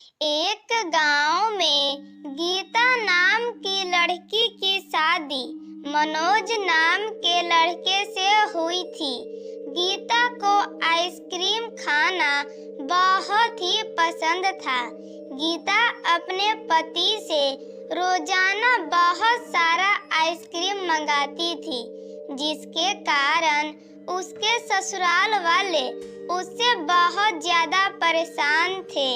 एक गांव में गीता नाम की लड़की की शादी मनोज नाम के लड़के से हुई थी। गीता को आइसक्रीम खाना बहुत ही पसंद था। गीता अपने पति से रोजाना बहुत सारा आइसक्रीम मंगाती थी, जिसके कारण उसके ससुराल वाले उससे बहुत ज्यादा परेशान थे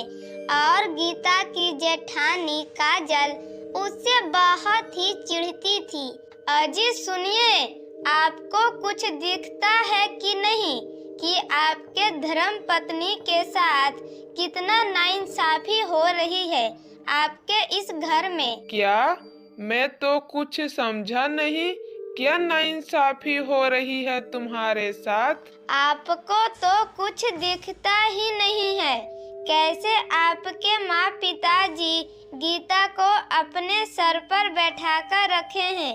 और गीता की जेठानी काजल उससे बहुत ही चिढ़ती थी। अजी सुनिए, आपको कुछ दिखता है कि नहीं कि आपके धर्म पत्नी के साथ कितना नाइंसाफी हो रही है आपके इस घर में? क्या? मैं तो कुछ समझा नहीं। क्या नाइंसाफी हो रही है तुम्हारे साथ? आपको तो कुछ दिखता ही नहीं है। कैसे आपके माँ पिताजी गीता को अपने सर पर बैठाकर रखे हैं।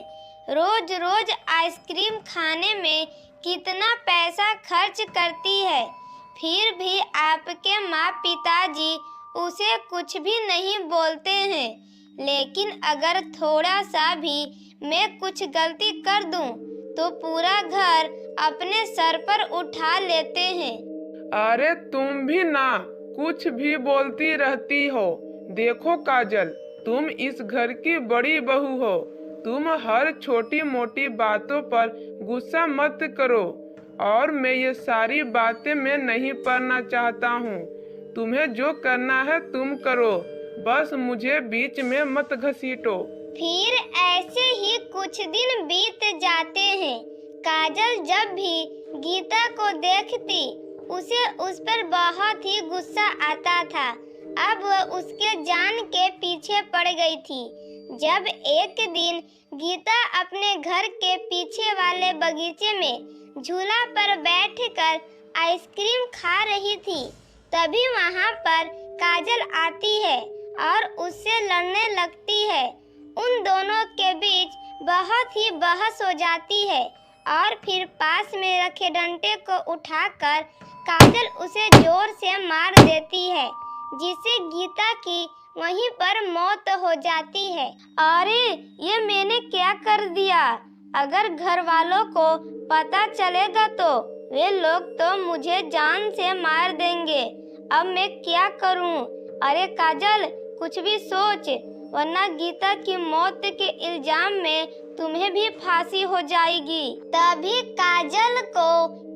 रोज रोज आइसक्रीम खाने में कितना पैसा खर्च करती है, फिर भी आपके माँ पिताजी उसे कुछ भी नहीं बोलते हैं। लेकिन अगर थोड़ा सा भी मैं कुछ गलती कर दूं, तो पूरा घर अपने सर पर उठा लेते हैं। अरे तुम भी ना कुछ भी बोलती रहती हो। देखो काजल, तुम इस घर की बड़ी बहू हो। तुम हर छोटी मोटी बातों पर गुस्सा मत करो। और मैं ये सारी बातें मैं नहीं पढ़ना चाहता हूँ। तुम्हें जो करना है तुम करो, बस मुझे बीच में मत घसीटो। फिर ऐसे ही कुछ दिन बीत जाते हैं। काजल जब भी गीता को देखती, उसे उस पर बहुत ही गुस्सा आता था। अब वह उसके जान के पीछे पड़ गई थी। जब एक दिन गीता अपने घर के पीछे वाले बगीचे में झूला पर बैठकर आइसक्रीम खा रही थी, तभी वहां पर काजल आती है और उससे लड़ने लगती है। उन दोनों के बीच बहुत ही बहस हो जाती है और फिर पास में रखे डंडे को उठाकर काजल उसे जोर से मार देती है, जिससे गीता की वहीं पर मौत हो जाती है। अरे ये मैंने क्या कर दिया? अगर घर वालों को पता चलेगा तो वे लोग तो मुझे जान से मार देंगे। अब मैं क्या करूं? अरे काजल, कुछ भी सोच, वरना गीता की मौत के इल्जाम में तुम्हें भी फांसी हो जाएगी। तभी काजल को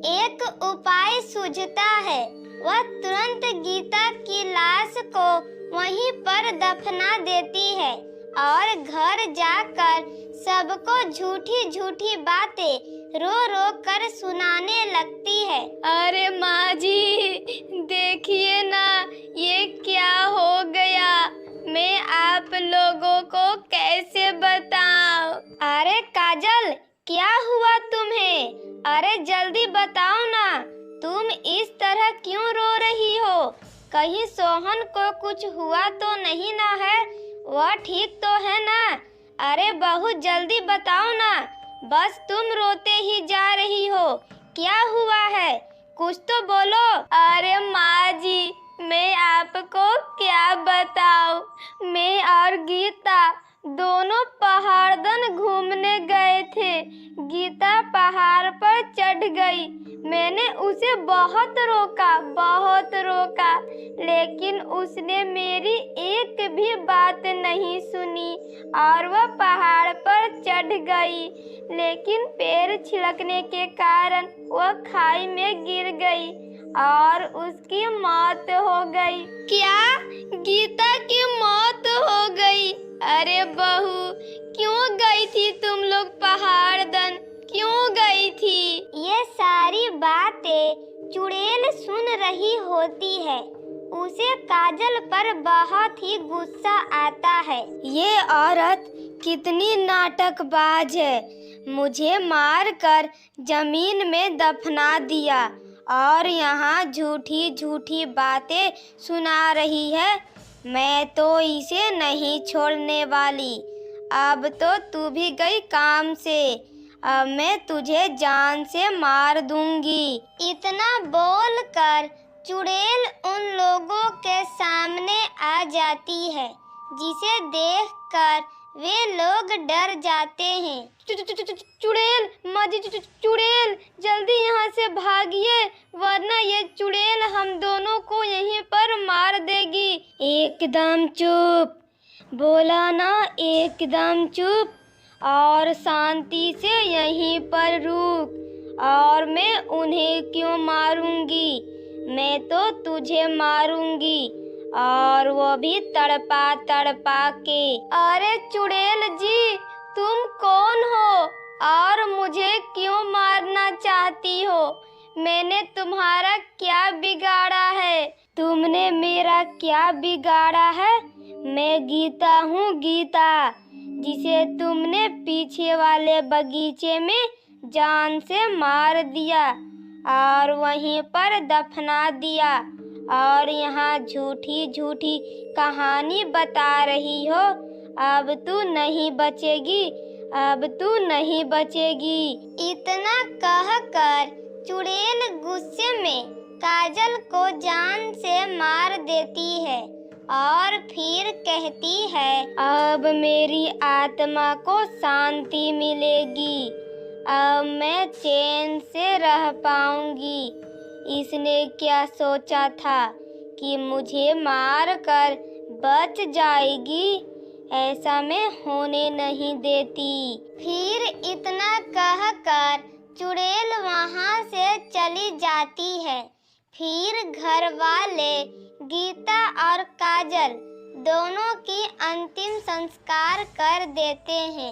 एक उपाय सूझता है। वह तुरंत गीता की लाश को वहीं पर दफना देती है और घर जाकर सबको झूठी झूठी बातें रो रो कर सुनाने लगती है। अरे माँ जी, देखिए ना, ये क्या हो गया। मैं आप लोगों को कैसे बताऊं? अरे काजल, क्या हुआ तुम्हें? अरे जल्दी बताओ ना, तुम इस तरह क्यों रो रही हो? कहीं सोहन को कुछ हुआ तो नहीं ना है? वह ठीक तो है ना? अरे बहू जल्दी बताओ ना, बस तुम रोते ही जा रही हो। क्या हुआ है? कुछ तो बोलो। अरे माँ जी, मैं आपको क्या बताऊं। मैं और गीता दोनों पहाड़दन घूमने गए थे। गीता पहाड़ पर चढ़ गई। मैंने उसे बहुत रोका, लेकिन उसने मेरी एक भी बात नहीं सुनी और वह पहाड़ पर चढ़ गई। लेकिन पैर छिलकने के कारण वह खाई में गिर गई और उसकी मौत हो गई। क्या? गीता की मौत हो गई? अरे बहू, क्यों गई थी तुम लोग पहाड़दन? क्यों गई थी? ये सारी बातें चुड़ैल सुन रही होती है। उसे काजल पर बहुत ही गुस्सा आता है। ये औरत कितनी नाटकबाज है। मुझे मारकर जमीन में दफना दिया और यहाँ झूठी झूठी बातें सुना रही है। मैं तो इसे नहीं छोड़ने वाली। अब तो तू भी गई काम से। अब मैं तुझे जान से मार दूंगी। इतना बोलकर चुड़ैल उन लोगों के सामने आ जाती है, जिसे देखकर वे लोग डर जाते हैं। चुड़ैल, माँ जी, चुड़ैल, जल्दी यहाँ से भागिए, वरना ये चुड़ैल हम दोनों को यहीं पर मार देगी। एकदम चुप, बोला ना, एकदम चुप, और शांति से यहीं पर रुक। और मैं उन्हें क्यों मारूंगी, मैं तो तुझे मारूंगी, और वो भी तड़पा तड़पा के। अरे चुड़ैल जी, तुम कौन हो और मुझे क्यों मारना चाहती हो? मैंने तुम्हारा क्या बिगाड़ा है? तुमने मेरा क्या बिगाड़ा है? मैं गीता हूँ, गीता, जिसे तुमने पीछे वाले बगीचे में जान से मार दिया और वहीं पर दफना दिया, और यहाँ झूठी झूठी कहानी बता रही हो। अब तू नहीं बचेगी, अब तू नहीं बचेगी। इतना कहकर चुड़ैल गुस्से में काजल को जान से मार देती है और फिर कहती है, अब मेरी आत्मा को शांति मिलेगी, अब मैं चैन से रह पाऊंगी। इसने क्या सोचा था कि मुझे मारकर बच जाएगी? ऐसा मैं होने नहीं देती। फिर इतना कहकर चुड़ैल वहाँ से चली जाती है। फिर घर वाले गीता और काजल दोनों की अंतिम संस्कार कर देते हैं।